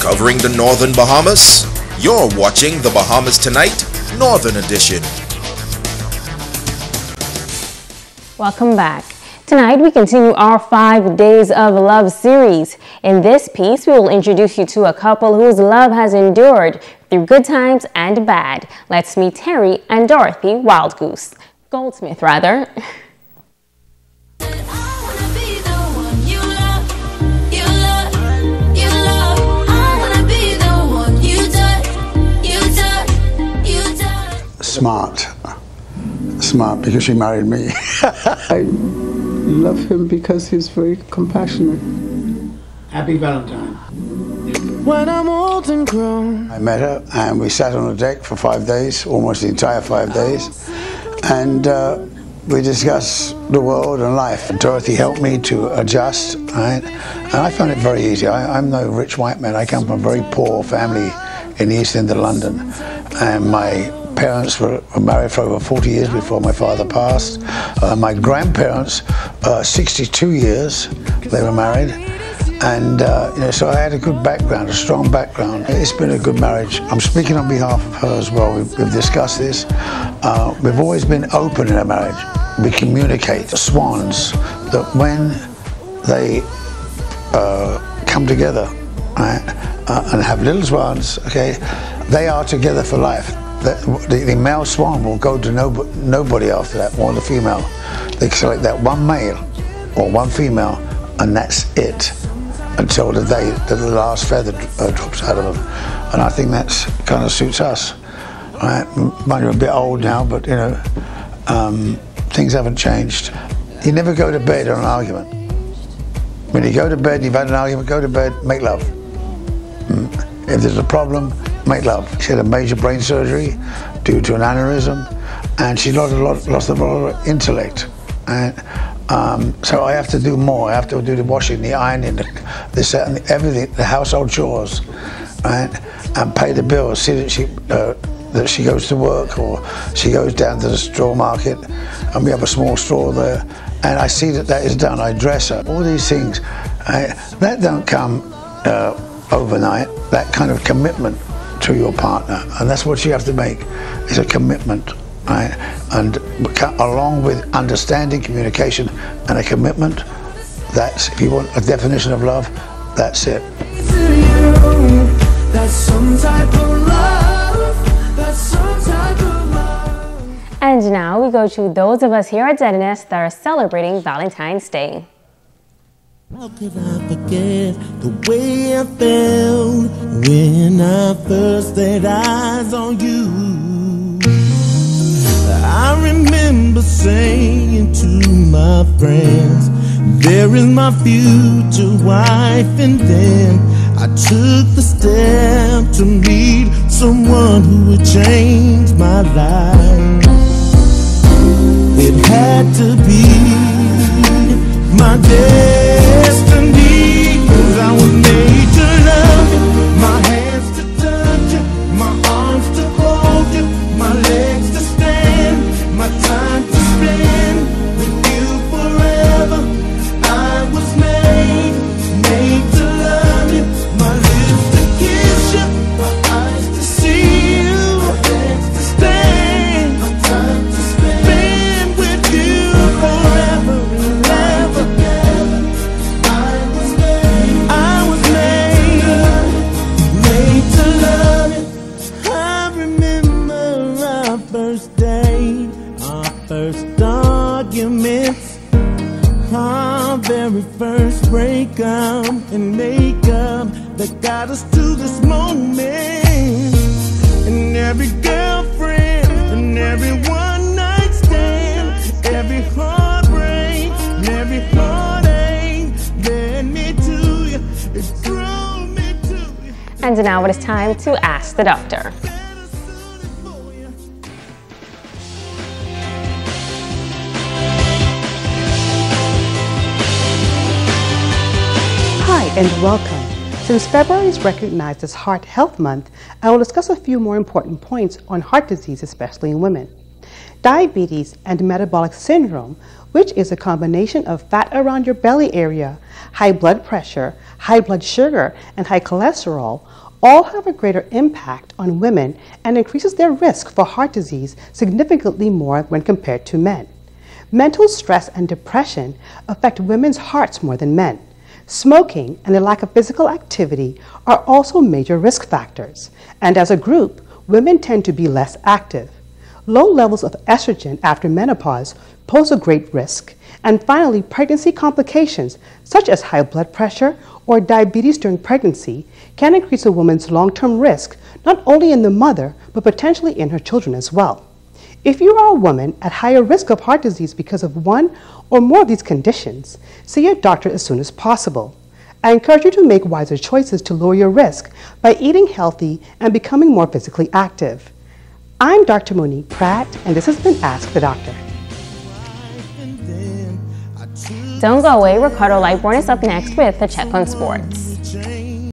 covering the Northern Bahamas. You're watching the Bahamas Tonight, Northern Edition. Welcome back. Tonight we continue our 5 Days of Love series. In this piece, we will introduce you to a couple whose love has endured through good times and bad. Let's meet Terry and Dorothy Goldsmith rather. Smart because she married me. I love him because he's very compassionate. Happy Valentine. When I'm old and grown. I met her and we sat on the deck for 5 days, almost the entire 5 days, and we discussed the world and life. Dorothy helped me to adjust, right? And I found it very easy. I'm no rich white man. I come from a very poor family in the East End of London, and my parents were married for over 40 years before my father passed. My grandparents, 62 years they were married, and so I had a good background, a strong background. It's been a good marriage. I'm speaking on behalf of her as well. We've discussed this. We've always been open in our marriage. We communicate. Swans, that when they come together, right, and have little swans, okay, they are together for life. The male swan will go to nobody after that, or the female. They select that one male or one female, and that's it, until the day that the last feather drops out of them. And I think that's kind of suits us. Right? Mind you're a bit old now, but things haven't changed. You never go to bed on an argument. When you go to bed, you've had an argument, go to bed, make love. If there's a problem, make love. She had a major brain surgery due to an aneurysm, and she lost a lot of intellect. And so I have to do more. I have to do the washing, the ironing, this, that, and everything, the household chores, right? And pay the bills. See that she goes to work, or she goes down to the straw market, and we have a small store there. And I see that is done. I dress her. All these things, that don't come overnight. That kind of commitment to your partner, and that's what you have to make, is a commitment, right? And along with understanding, communication, and a commitment, that's, if you want a definition of love, that's it. And now we go to those of us here at Deadness that are celebrating Valentine's Day. How could I forget the way I felt when I first laid eyes on you? I remember saying to my friends, there is my future wife, and then I took the step to meet someone who would change my life. It had to be my destiny, 'cause I was made to love you, my hands to touch you, my arms to hold you, my legs to stand, my time to spend with you forever. I was made to love you, my lips to kiss you, my eyes to see you, my legs to stand, my time to spend with you forever and ever. First arguments, our very first breakup and makeup that got us to this moment. And every girlfriend and every one night stand, every heartbreak and every heartache led me to you, it drew me to you. And now it is time to Ask the Doctor. Hi and welcome. Since February is recognized as Heart Health Month, I will discuss a few more important points on heart disease, especially in women. diabetes, and metabolic syndrome, which is a combination of fat around your belly area, high blood pressure, high blood sugar, and high cholesterol, all have a greater impact on women and increases their risk for heart disease significantly more when compared to men. Mental stress and depression affect women's hearts more than men. Smoking and a lack of physical activity are also major risk factors, and as a group, women tend to be less active. Low levels of estrogen after menopause pose a great risk, and finally, pregnancy complications such as high blood pressure or diabetes during pregnancy can increase a woman's long-term risk not only in the mother but potentially in her children as well. If you are a woman at higher risk of heart disease because of one or more of these conditions, see your doctor as soon as possible. I encourage you to make wiser choices to lower your risk by eating healthy and becoming more physically active. I'm Dr. Monique Pratt, and this has been Ask the Doctor. Don't go away, Ricardo Lightborn is up next with the Check on Sports.